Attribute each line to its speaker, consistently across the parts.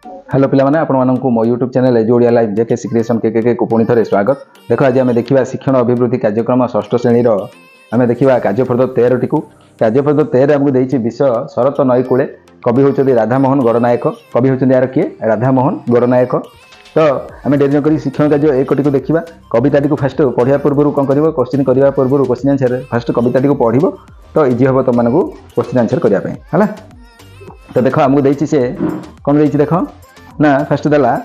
Speaker 1: Hello पिलाने आपको मो यूट्यूब चैनल एज ओडिया लाइव जेके क्रिएशन के को पुणी थे स्वागत। देख आज आम देखा शिक्षण अभिवृद्धि कार्यक्रम षष्ठ श्रेणी आम देखा कार्यपद 13 टी कार्यपद 13 आमको देती विषय शरत नई कूले कवि होती राधामोहन गणनायक कवि होती यार किए राधामोहन गणनायक। तो आम डेरी नक शिक्षण कार्य एक टी देखा कविता टी फास्ट पढ़ा पूर्व कौन कर क्वेश्चन करने पूर्व क्वेश्चन आंसर फास्ट कविता टी पढ़ तो इजी हम तुमको क्वेश्चन आंसर करने है। तो देख आमको देती से कौन देती देख ना फास्ट देला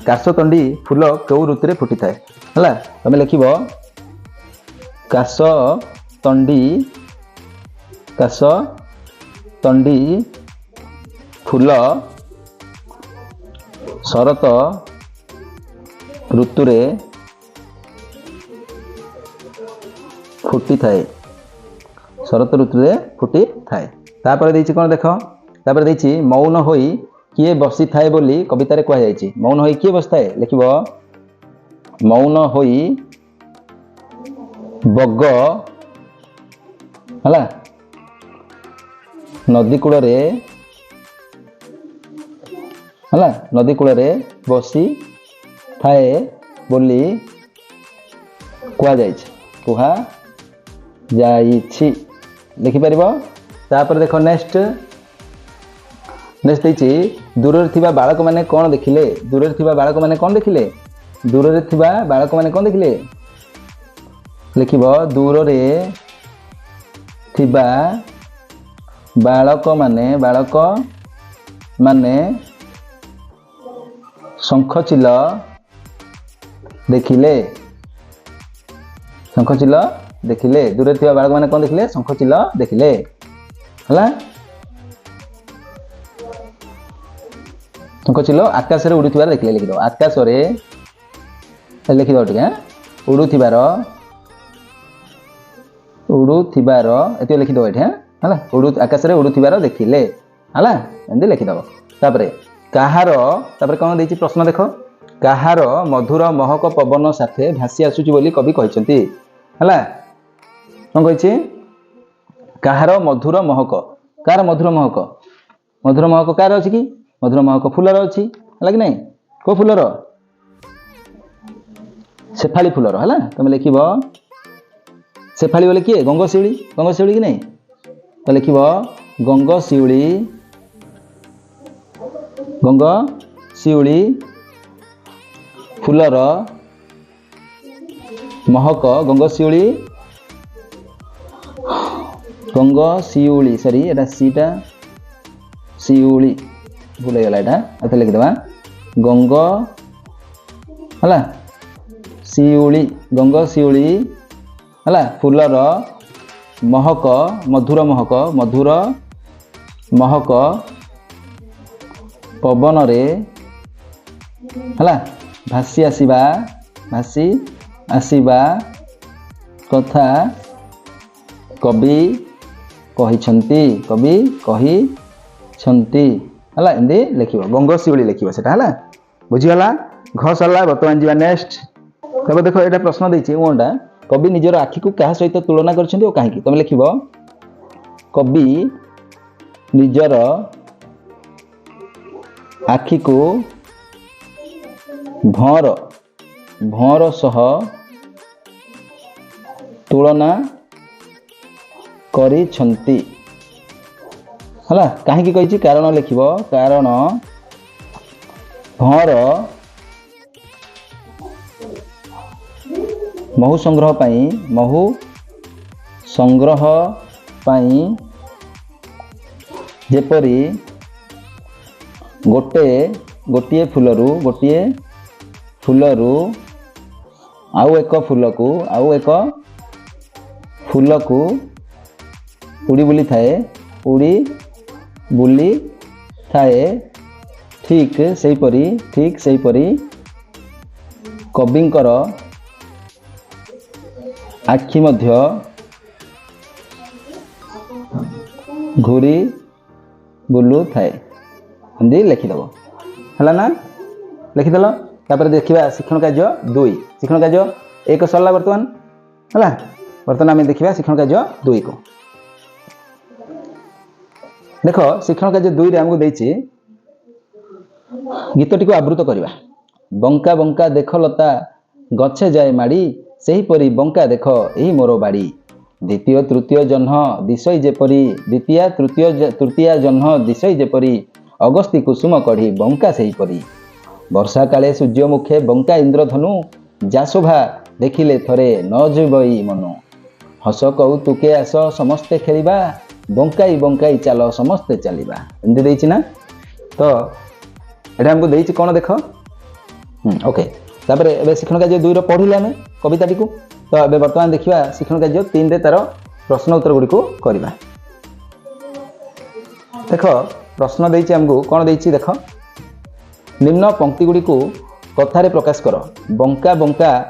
Speaker 1: काशतंडी फूल कौ ऋतु रे फुटी थाए है तुम लिख काशतंडी फूल शरत ऋतु रे फुटी थाए शरत ऋतु रे फुटी थाए। तापर देछि कोन देख तापर देछि मौन होई किए बसी थाए बोली कवितार कहुई मौन होई किए बसी थाए लिख मौन होई बग है नदी कूल रे है नदी कूल रे बसी थाए बोली कह लिखिपर। तापर देख नेक्स्ट देखिए दूर बालक मैंने कौन देखिले दूर बालक मैंने कौन देखिले दूर बालक मैंने कौन देखिले लिख दूर बालक माने शंखचिल देखिले दूर बालक मैंने कौन देखिले शंखचिल देखिले है। शंखचिल आकाश रे उड़ुथिबार देखिले लिख दो आकाश रे लिख दो ठीक है उड़ुथिबार एति लिख दो एठे है आकाश रे उड़ुथिबार देखिले है एंदी लिख दो। तापर कहार तापर कौन देछि प्रश्न देख कहार मधुर महक पवन साथे भासी आसुची बोली कवि कहिसंती है कौन कहिछि कहार मधुर महक कार मधुर महक कार अछि कि मधुर महक फूलर अच्छी है कि नहीं को फूलर शेफाली फूलर है तुम लिख शेफाली बोले किए गंगशिउली कि नहीं तो लिख गंगशिउली फूलर महक गंगशिउली सॉरी एटा सीटा शिउली भूल गला यहाँ लिखिदेवा गंग है शिउली गंगशिउली है फूलर महक मधुर महक पवन रे है भासी आसीबा कथा कवि कहिछंती है एमती लिख गंगशिउली लिख है बुझीगला घ सरला बर्तमान जी नेक्स्ट। तब देख ये प्रश्न देती ओटा कवि निजर आखि को क्या सहित तुलना कर कहीं तुम लिख कवि निजर आखि को भौर सह तुलना करिछंती है कहीं कही कारण लिख कारण भौर महु संग्रह पाई जेपरी गोटे फूलरू आउ एक फूल को उड़ी बुली थाए ठीक सेहीपरी कविंकर आखि मध्य घूरी बुलू थाए एमती लिखिदेव है ना लिखिदेल। तापर देखा शिक्षण कार्य 2 शिक्षण कार्य 1 सरला बर्तमान है बर्तमान आम देखा शिक्षण कार्य 2 को देख शिक्षण कार्य 2 रे हमको देछि गीतटी को आवृत करवा। बंका बंका देख लता गछे जाए माड़ी सेहीपरि बंका देख एही मोर बाड़ी। द्वितीय तृतीय जह्न दिशई जेपरी द्वितीय तृतीय जह्न दिशई जेपरी अगस्ती कुसुम कढ़ी बंका सेहीपरि। वर्षा काले सूर्यमुखे बंका इंद्रधनु जा शोभा देखिले थरे न जीवई मनु। हस कौतुके आस समस्ते खेलिबा बंकाई बंकाई चाल समस्ते चलिबा। एमती देइछि ना। तो एटा हमको देइछि कोन देख। ओके तापर एबे शिक्षण कार्य 2 रो पढिले हमें कविताटी को। तो एबे वर्तमान देखिबा शिक्षण कार्य 3 रे तार प्रश्न उत्तर गुडी को करबा। देख प्रश्न देइछि हमको कोन देइछि देख। निम्न पंक्ति गुडी को कथारे प्रकाश कर। बंका बंका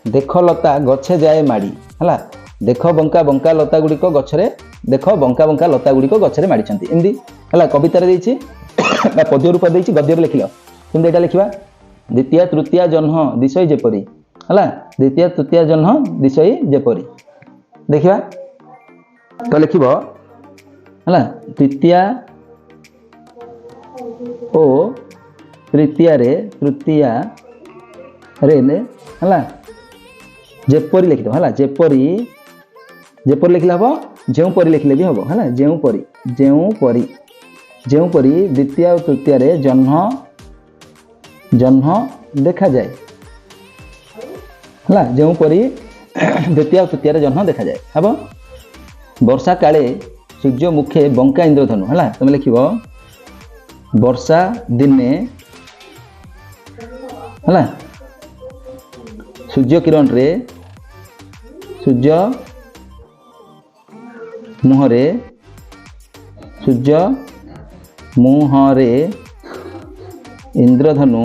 Speaker 1: देख लता गछे जाए माड़ी हला। देख बंका बंका लता गुडी को गछरे देख बंका बंका लता गुडी को गछरे माड़ी छंती एमदी हला। कविता रे देइछि बा पद्य रूप देइछि गद्य रे लिखिलो। किंतु एटा लिखिबा द्वितीय तृतीय जह्न दिशई जेपरी हला। द्वितीय तृतीय जह्न दिशई जेपरी देखिबा। तो लिखिबो हला तृतीय ओ तृतीय रे ने हला जेपरी लिखिदो हला। जेपरी लिखले हबो जेउ परी लिखले भी हबो हला। जेउ परी द्वितीय और तृतीय रे जह्न देखा जाए हला। जेउ परी द्वितीय और तृतीय रे जह्न देखा जाए हबो। वर्षा काले सूर्य मुखे बंका इंद्रधनु हला। तुम लिखिबो वर्षा दिने हला सूर्य किरण रे सूर्य मुहरे इंद्रधनु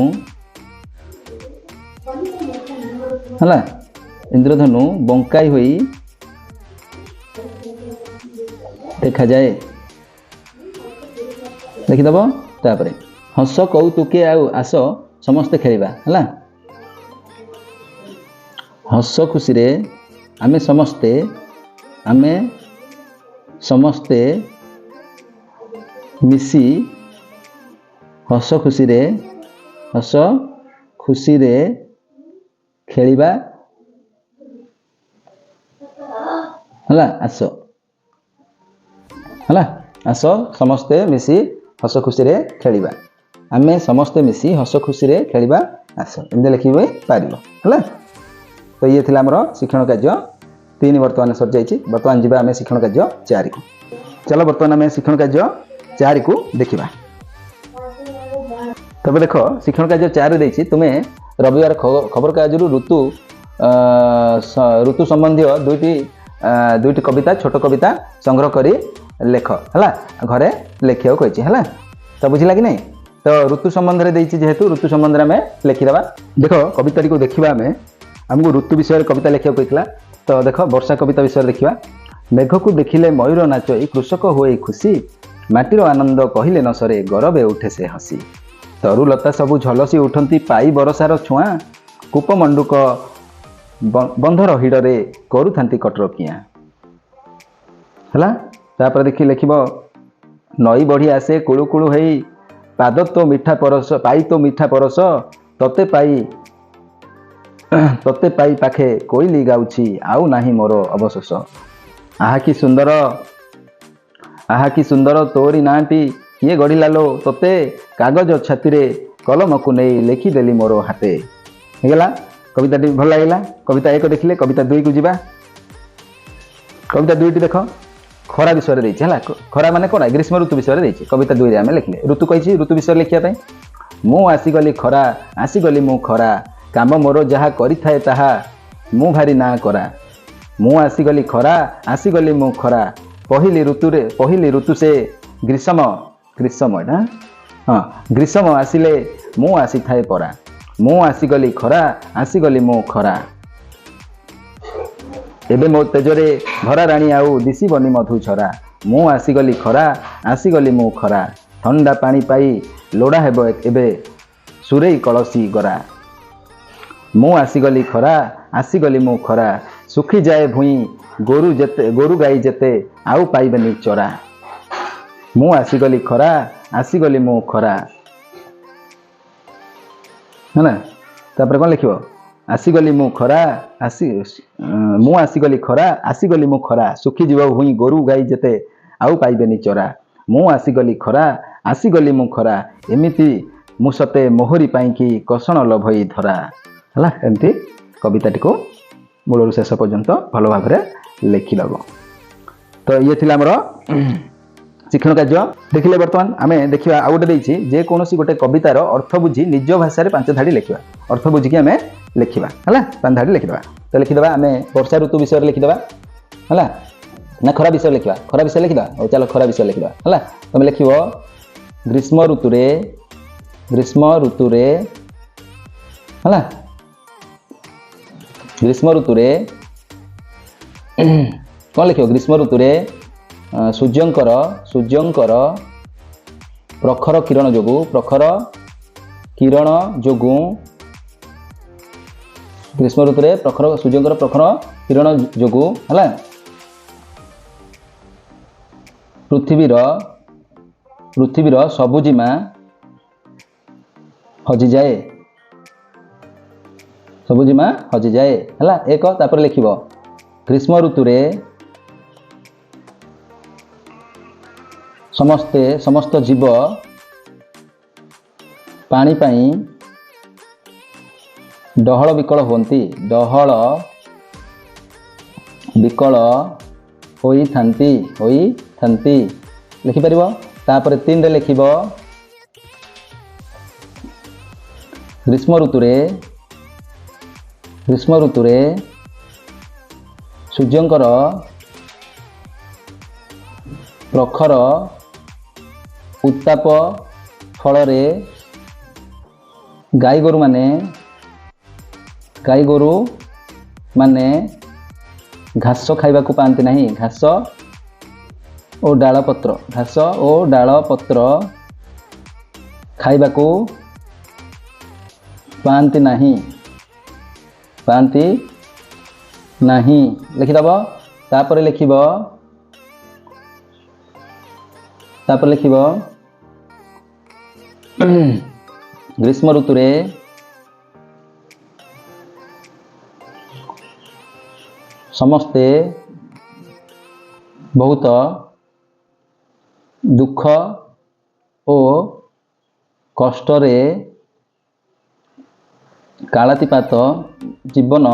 Speaker 1: हला। इंद्रधनु बंकाई हुई देखा जाए लिखिदब। तापरे हस कौतुके आस समस्ते खेलिबा हला। हस खुशी रे आमे समस्ते मिसी हस खुशी रे खेलिबा हला। आस हला आस समस्ते मिसी हस खुशी रे खेलिबा। आमे समस्ते मिसी हस खुशी रे खेलिबा आस एमती लिखिबे पारिबो हला। तो ये थिला हमर शिक्षण कार्य 3 वर्तमान सर जाइछि। वर्तमान जिबा आमे शिक्षण कार्य 4 को। चलो वर्तमान आमे शिक्षण कार्य 4 को देखिबा। तबे देखो शिक्षण कार्य 4 देइछि तुमे रविवार खबर कागज ऋतु संबंधी दुईटी कविता छोट कविता संग्रह करी लेख हला। घरे लेखियो कहिछि हला। तो बुझिला कि नहीं। तो ऋतु संबंध रे देइछि जेहेतु ऋतु संबंध रे हमें लिखि देबा। देखो कविता को देखिबा हमें हमको ऋतु विषय कविता लिखियो कहितला। तो देखो वर्षा कविता विषय देखिबा। मेघ को देखिले मयूर नाचई कृषक होई खुशी माटीर आनंद कहिले न सरे गरबे उठे से हसी। तरुलता सबु झलसी उठंती पाई बरसार छुआ कूपमंडुक बंधर हिड़े करूथांती कटर किया हला। तापर देखि लिखिबो नई बढ़ी आसे कुळु कुळु हेई पाद तो मीठा परस पाई तो मीठा परस तते पाई पाखे कोइली गाउछि आउ नाही मोर अवशेष। आहा कि सुंदर तोरी नाटी किए गढ़िला लो तते कागज छाती रे कलम को नहीं लिखिदेली मोर हाथे हेगला। कविता भल लगे। कविता 1 देखिले कविता 2 को जीवा। कविता 2 देख खरा विषय देइछि हला। खरा माने कोन ग्रीष्म ऋतु विषय देइछि। कविता 2 रे आमे लिखले ऋतु कहिछि ऋतु विषय लिखिया पई मु आसीगली खरा आसीगली मु खरा काम मोर जहा करि थाए ताहा मु भारी ना करा। मु आसीगली खरा आसीगली मु खरा पहिली ऋतु से ग्रीष्म एटा हाँ ग्रीष्म आसिले मु आसी थाए परा मु आसीगली खरा आसीगली मु खरा। एबे मो तेजरे भरा राणी आउ दिसिबनी मधु छरा मु आसीगली खरा आसीगली मु खरा। ठंडा पानी पाई लोड़ा हेबो एबे सुरेई कलसी गरा मु आसीगली खरा आसीगली मु खरा। सुखी जाए भुई गोरु गाई जेते आउ पाइबेनी चरा मु आसीगली खरा आसीगली मु खरा। है ना तापर कौन लिखिबो आसीगली मु खरा मु आसीगली खरा आसीगली मु खरा सुखी जीव हुई गोरु गाई जेते आउ पाइबेनी चरा मु आसीगली खरा आसीगली मु खरा एमिति मु सते मोहरी पाइकी कषण लभई धरा है एमती कविताटी को मूल शेष पर्यंत भल भाव लिखिदेव। तो ये थी आमर शिक्षण कार्य देखिले बर्तमान आम देखा आउ गोटे जेकोसी गोटे कवितार अर्थ बुझी निज भाषा 5 धाड़ी लिखा अर्थ बुझिकी आम लिखा है 5 धाड़ी लिखिदेवा। तो लिखिदेवा आम वर्षा ऋतु विषय लिखिदेवा है ना खरा विषय लिखा खरा विषय लिखिदा और चलो खरा विषय लिखिदेवा है तुम लिख ग्रीष्म ऋतु है ग्रीष्म ऋतु कौन लिख ग्रीष्म ऋतु सूर्यंकर प्रखर किरण जोगु ग्रीष्म ऋतु प्रखर सूर्यंकर प्रखर किरण जोगु है पृथ्वीर सबुजिमा हजि जाए है एक तापर लिख ग्रीष्म ऋतु समस्त जीव पानी पाई डहल विकल होई थांती लिखिपर तापर 3 रे लिख ग्रीष्म ऋतु सूर्यंकर प्रखर उत्ताप फल गाई गोरु माने घास खाइबा को पाती नहीं घास और डाल पत्र खाइबा को पाती नहीं लिखिदेव। तापर लिख ग्रीष्म ऋतु समस्ते बहुत दुख और कष्टरे कालातीपात जीवन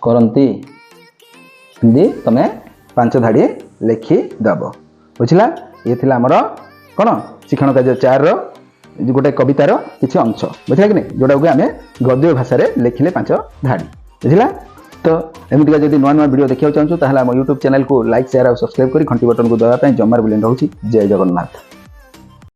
Speaker 1: करती तमें 5 धाड़ी लिखिदेव बुझला। ये थी आमर कौन शिक्षण कार्य 4 गोटे कवितार किसी अंश बुझला कि नहीं जोटा कि आम गद्य भाषा लिखिले 5 धाड़ी बुझला। तो एमतीका जब नुआ वीडियो देखा चाहूँ ताहले आम यूट्यूब चैनल को लाइक शेयर और सब्सक्राइब कर घंटी बटन को दबाई जमार बुलेन रोचे। जय जगन्नाथ।